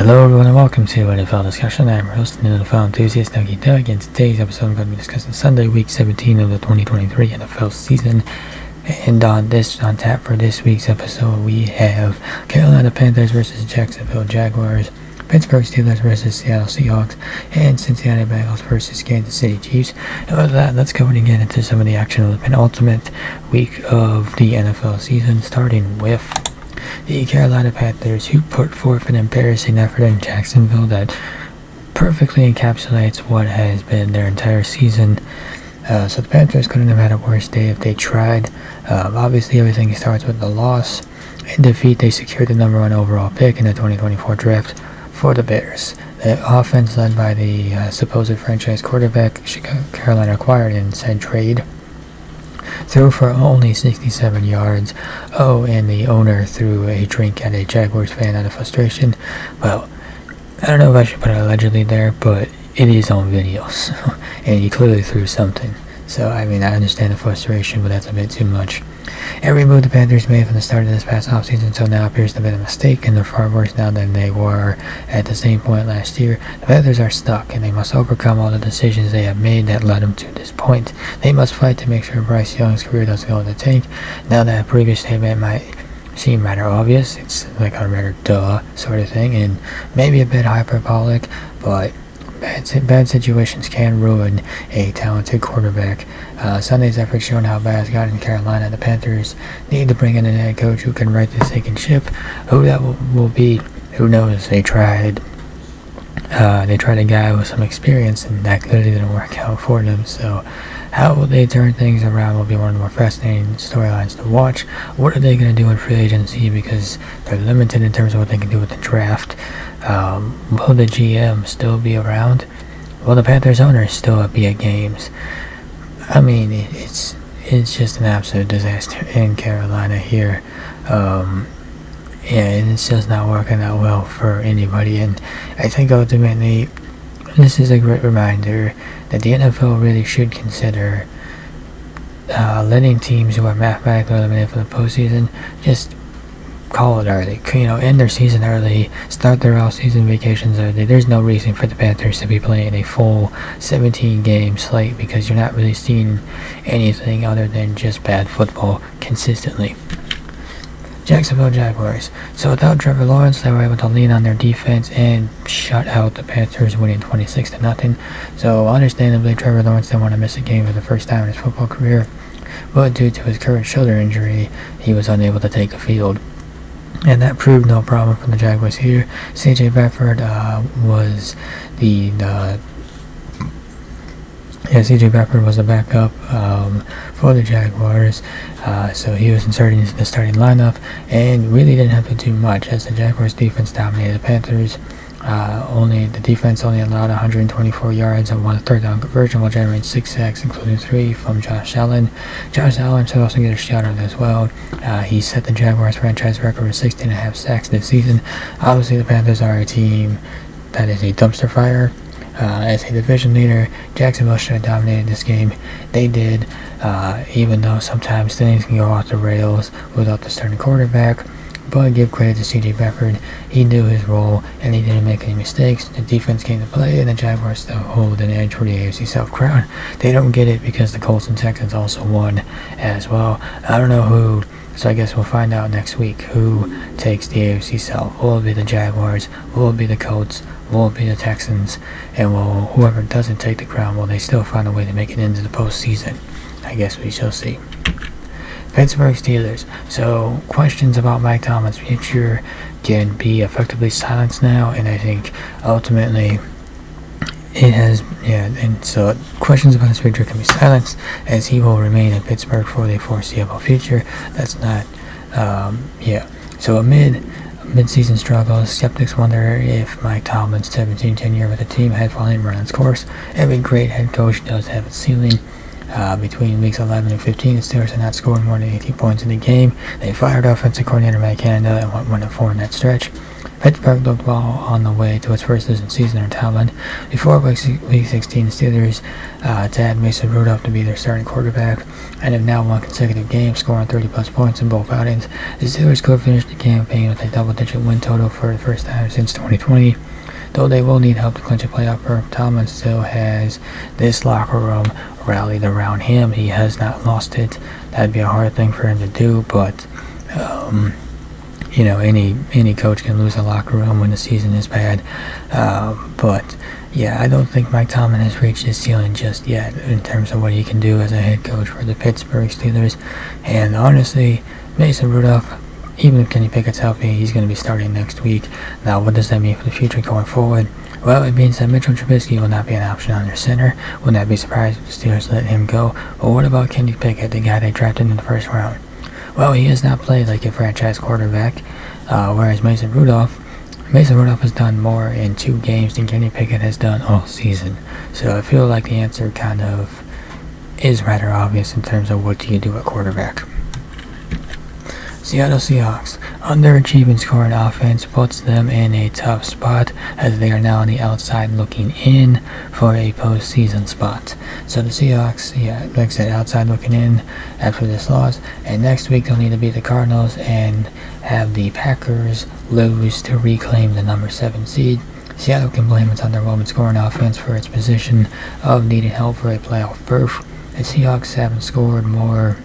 Hello everyone and welcome to NFL Discussion. I'm your host and NFL enthusiast Dougie Doug, and today's episode I'm going to be discussing Sunday week 17 of the 2023 NFL season. And on tap for this week's episode we have Carolina Panthers versus Jacksonville Jaguars, Pittsburgh Steelers versus Seattle Seahawks, and Cincinnati Bengals versus Kansas City Chiefs. And with that, let's go ahead and get into some of the action of the penultimate week of the NFL season, starting with the Carolina Panthers, who put forth an embarrassing effort in Jacksonville that perfectly encapsulates what has been their entire season. So the Panthers couldn't have had a worse day if they tried. Obviously, everything starts with the loss. In defeat, they secured the number 1 overall pick in the 2024 draft for the Bears. The offense, led by the supposed franchise quarterback Carolina acquired in said trade, threw for only 67 yards. Oh, and the owner threw a drink at a Jaguars fan out of frustration. Well, I don't know if I should put it allegedly there, but it is on video, and he clearly threw something. So, I mean, I understand the frustration, but that's a bit too much. Every move the Panthers made from the start of this past offseason until now appears to have been a mistake, and they're far worse now than they were at the same point last year. The Panthers are stuck, and they must overcome all the decisions they have made that led them to this point. They must fight to make sure Bryce Young's career doesn't go in the tank. Now that previous statement might seem rather obvious, it's like a rather duh sort of thing, and maybe a bit hyperbolic, but bad situations can ruin a talented quarterback. Sunday's effort showed how bad it's gotten in Carolina. The Panthers need to bring in a head coach who can right the sinking ship. Who that will be, who knows? They tried a guy with some experience, and that clearly didn't work out for them. So how will they turn things around will be one of the more fascinating storylines to watch. What are they going to do in free agency, because they're limited in terms of what they can do with the draft? Will the GM still be around? Will the Panthers owner still be at games? I mean, it's just an absolute disaster in Carolina here. And it's just not working out well for anybody. And I think ultimately, this is a great reminder that the NFL really should consider letting teams who are mathematically eliminated from the postseason just call it early, end their season early, start their off-season vacations early. There's no reason for the Panthers to be playing a full 17-game slate, because you're not really seeing anything other than just bad football consistently. Jacksonville Jaguars. So without Trevor Lawrence, they were able to lean on their defense and shut out the Panthers, winning 26-0. So understandably, Trevor Lawrence didn't want to miss a game for the first time in his football career, but due to his current shoulder injury, he was unable to take the field. And that proved no problem for the Jaguars here. C.J. Beathard was C.J. Beathard was the backup for the Jaguars, so he was inserted into the starting lineup and really didn't have to do much, as the Jaguars defense dominated the Panthers. The defense only allowed 124 yards and won a third down conversion while generating 6 sacks, including 3 from Josh Allen. Josh Allen should also get a shout out as well. He set the Jaguars franchise record with 16.5 sacks this season. Obviously, the Panthers are a team that is a dumpster fire. As a division leader, Jacksonville should have dominated this game. They did, even though sometimes things can go off the rails without the starting quarterback. But give credit to C.J. Beathard. He knew his role, and he didn't make any mistakes. The defense came to play, and the Jaguars still hold an edge for the AFC South crown. They don't get it because the Colts and Texans also won as well. I don't know who, so I guess we'll find out next week who takes the AFC South. Will it be the Jaguars? Will it be the Colts? Will it be the Texans? And will whoever doesn't take the crown, will they still find a way to make it into the postseason? I guess we shall see. Pittsburgh Steelers. So questions about Mike Tomlin's future can be effectively silenced now, and I think ultimately it has, and so questions about his future can be silenced, as he will remain in Pittsburgh for the foreseeable future. That's not, So amid mid-season struggles, skeptics wonder if Mike Tomlin's 17 tenure with the team had finally run its course. Every great head coach does have a ceiling. Between weeks 11 and 15, the Steelers had not scored more than 18 points in the game. They fired offensive coordinator Matt Canada and went 1-4 in that stretch. Pittsburgh looked well on the way to its first losing season in Talon. Before Week 16, the Steelers tagged Mason Rudolph to be their starting quarterback, and have now won consecutive games, scoring 30-plus points in both outings. The Steelers could finish the campaign with a double-digit win total for the first time since 2020. Though they will need help to clinch a playoff berth, Tomlin still has this locker room rallied around him. He has not lost it. That'd be a hard thing for him to do, but any coach can lose a locker room when the season is bad. But yeah, I don't think Mike Tomlin has reached his ceiling just yet in terms of what he can do as a head coach for the Pittsburgh Steelers. And honestly, Mason Rudolph, even if Kenny Pickett's healthy, he's going to be starting next week. Now, what does that mean for the future going forward? Well, it means that Mitchell Trubisky will not be an option on their center. Would not be surprised if the Steelers let him go. But what about Kenny Pickett, the guy they drafted in the first round? Well, he has not played like a franchise quarterback, whereas Mason Rudolph has done more in 2 games than Kenny Pickett has done all season. So I feel like the answer kind of is rather obvious in terms of what do you do at quarterback. Seattle Seahawks. Underachieving scoring offense puts them in a tough spot as they are now on the outside looking in for a postseason spot. So the Seahawks, like I said, outside looking in after this loss. And next week they'll need to beat the Cardinals and have the Packers lose to reclaim the number 7 seed. Seattle can blame its underwhelming scoring offense for its position of needing help for a playoff berth. The Seahawks haven't scored more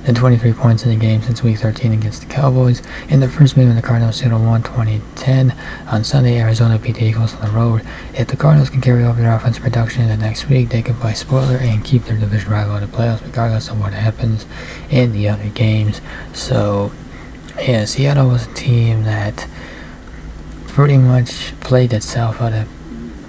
than 23 points in the game since Week 13 against the Cowboys. In the first meeting, the Cardinals settled 1-20-10. On Sunday, Arizona beat the Eagles on the road. If the Cardinals can carry over their offensive production into next week, they can play spoiler and keep their division rival in the playoffs regardless of what happens in the other games. So, yeah, Seattle was a team that pretty much played itself out of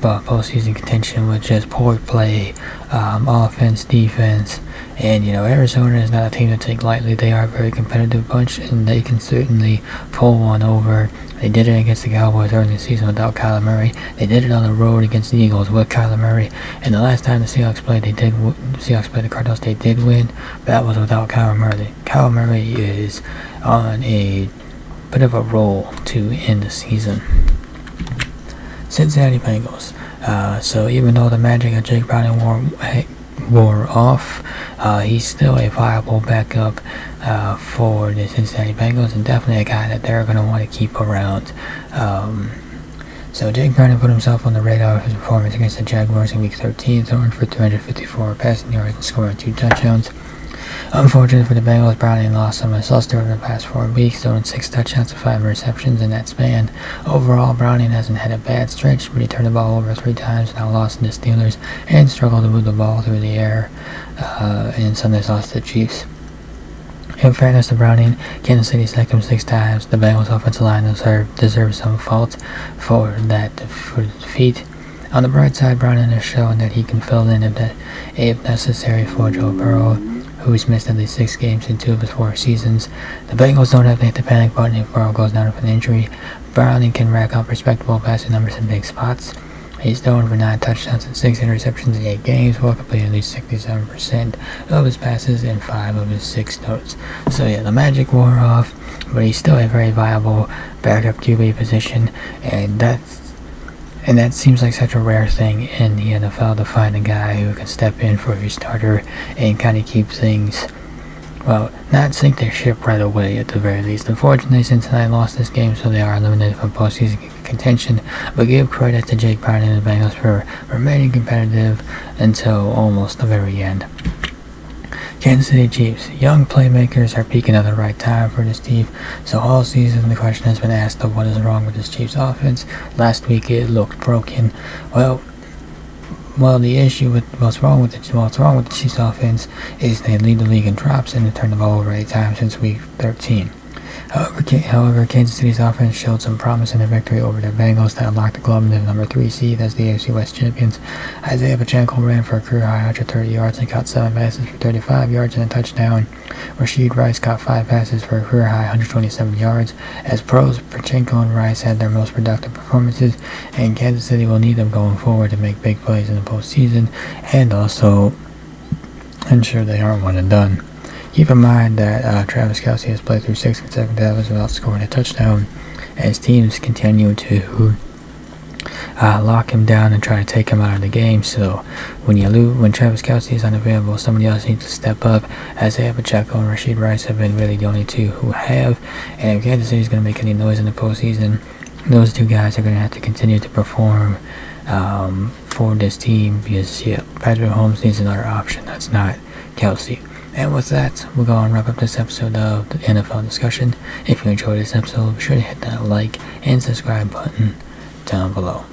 postseason contention with just poor play, offense, defense. And, Arizona is not a team to take lightly. They are a very competitive bunch, and they can certainly pull one over. They did it against the Cowboys early in the season without Kyler Murray. They did it on the road against the Eagles with Kyler Murray. And the last time the Seahawks played, the Cardinals, they did win. But that was without Kyler Murray. Kyler Murray is on a bit of a roll to end the season. Cincinnati Bengals. So even though the magic of Jake Browning wore off, he's still a viable backup for the Cincinnati Bengals, and definitely a guy that they're going to want to keep around. So Jake Browning put himself on the radar with his performance against the Jaguars in Week 13, throwing for 354 passing yards and scoring 2 touchdowns. Unfortunately for the Bengals, Browning lost some of his luster over the past 4 weeks, throwing 6 touchdowns and 5 receptions in that span. Overall, Browning hasn't had a bad stretch, but he turned the ball over 3 times, now lost to the Steelers, and struggled to move the ball through the air in Sunday's loss to the Chiefs. In fairness to Browning, Kansas City sacked him 6 times. The Bengals offensive line deserves some fault for the defeat. On the bright side, Browning has shown that he can fill in if necessary for Joe Burrow, who's missed at least 6 games in 2 of his 4 seasons. The Bengals don't have to hit the panic button if Burrow goes down with an injury. Browning can rack up respectable passing numbers in big spots. He's thrown for 9 touchdowns and 6 interceptions in 8 games, while completing at least 67% of his passes in 5 of his 6 starts. So yeah, the magic wore off, but he's still a very viable backup QB position, and that seems like such a rare thing in the NFL, to find a guy who can step in for your starter and kind of keep things, not sink their ship right away at the very least. Unfortunately, Cincinnati lost this game, so they are eliminated from postseason contention, but give credit to Jake Browning and the Bengals for remaining competitive until almost the very end. Kansas City Chiefs. Young playmakers are peaking at the right time for this team. So all season the question has been asked of what is wrong with this Chiefs offense. Last week it looked broken. Well, the issue with what's wrong with the Chiefs offense is they lead the league in drops and they turn the ball over 8 times since Week 13. However, Kansas City's offense showed some promise in their victory over the Bengals that unlocked the club into the number 3 seed as the AFC West champions. Isaiah Pacheco ran for a career-high 130 yards and caught 7 passes for 35 yards and a touchdown. Rashid Rice caught 5 passes for a career-high 127 yards. As pros, Pacheco and Rice had their most productive performances, and Kansas City will need them going forward to make big plays in the postseason and also ensure they aren't one and done. Keep in mind that Travis Kelce has played through 6 consecutive hours without scoring a touchdown, as teams continue to lock him down and try to take him out of the game. So when Travis Kelce is unavailable, somebody else needs to step up, as Isaiah Pacheco and Rashid Rice have been really the only two who have. And if Kansas City is going to make any noise in the postseason, those two guys are going to have to continue to perform for this team, because Patrick Mahomes needs another option. That's not Kelce. And with that, we'll go and wrap up this episode of the NFL discussion. If you enjoyed this episode, be sure to hit that like and subscribe button down below.